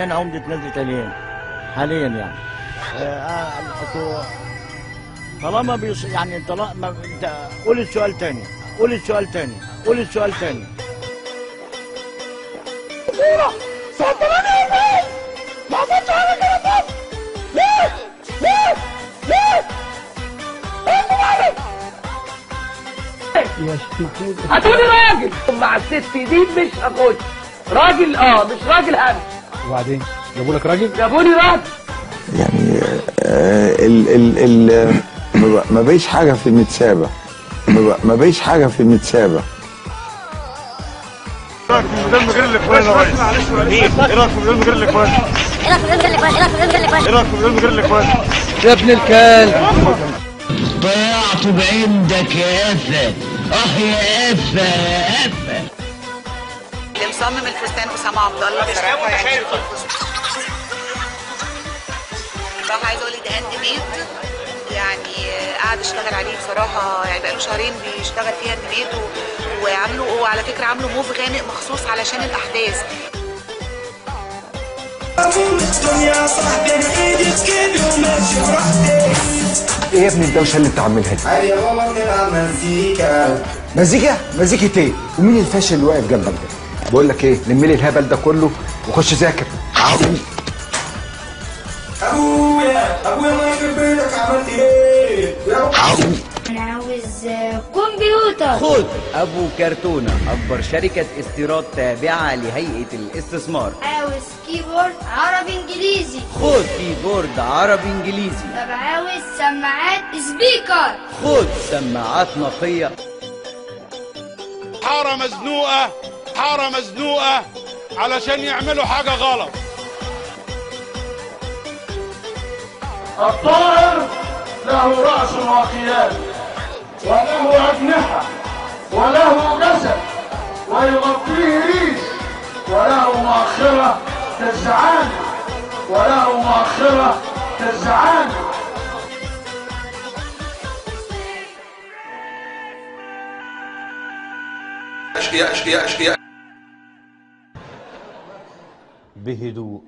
انا عمدة نزلة الين حاليا يعني. طالما يعني طالما انت قول السؤال تاني، قول السؤال تاني، قول السؤال تاني. ما حصلش حاجه كده. ليه؟ ليه؟ ليه؟ هتقولي راجل مع الست دي مش هخش راجل، مش راجل همس. وبعدين جابوا لك راجل؟ جابوني راجل. يعني ما بيش حاجه في المتسابه، ما بيش حاجه في المتسابه. ايه رايك في الموديل غير الاخوان يا ريس؟ ايه رايك في الموديل غير الاخوان؟ ايه رايك في الموديل غير الاخوان؟ يا ابن الكلب ضيعته بعندك يا افه. يا افه يا افه. اللي مصمم الفستان اسامه عبد الله بصراحه يعني بصراحه عايزه اقول لك ده هاند ميد، يعني قاعد اشتغل عليه بصراحه، يعني بقاله شهرين بيشتغل فيه هاند ميد وعامله، هو على فكره عامله موف غامق مخصوص علشان الاحداث. ايه يا ابني الدوشه اللي بتعملها دي؟ عادي يا ماما بنلعب مزيكا. مزيكا؟ مزيكة ايه؟ ومين الفاشل اللي واقف جنبك ده؟ بقول لك ايه، لم لي الهبل ده كله وخش ذاكر. ابويا الله يخرب بيتك عملت ايه؟ انا عاوز كمبيوتر. خد ابو كرتونه، اكبر شركه استيراد تابعه لهيئه الاستثمار. عاوز كيبورد عربي انجليزي. خد كيبورد عربي انجليزي. طب عاوز سماعات سبيكر. خد سماعات نقيه. حاره مزنوقه، حاره مزنوقه علشان يعملوا حاجه غلط. الطائر له رأس وخيال، وله أجنحة، وله جسد، ويغطيه ريش، وله مؤخرة تزعان، وله مؤخرة تزعان. بهدوء.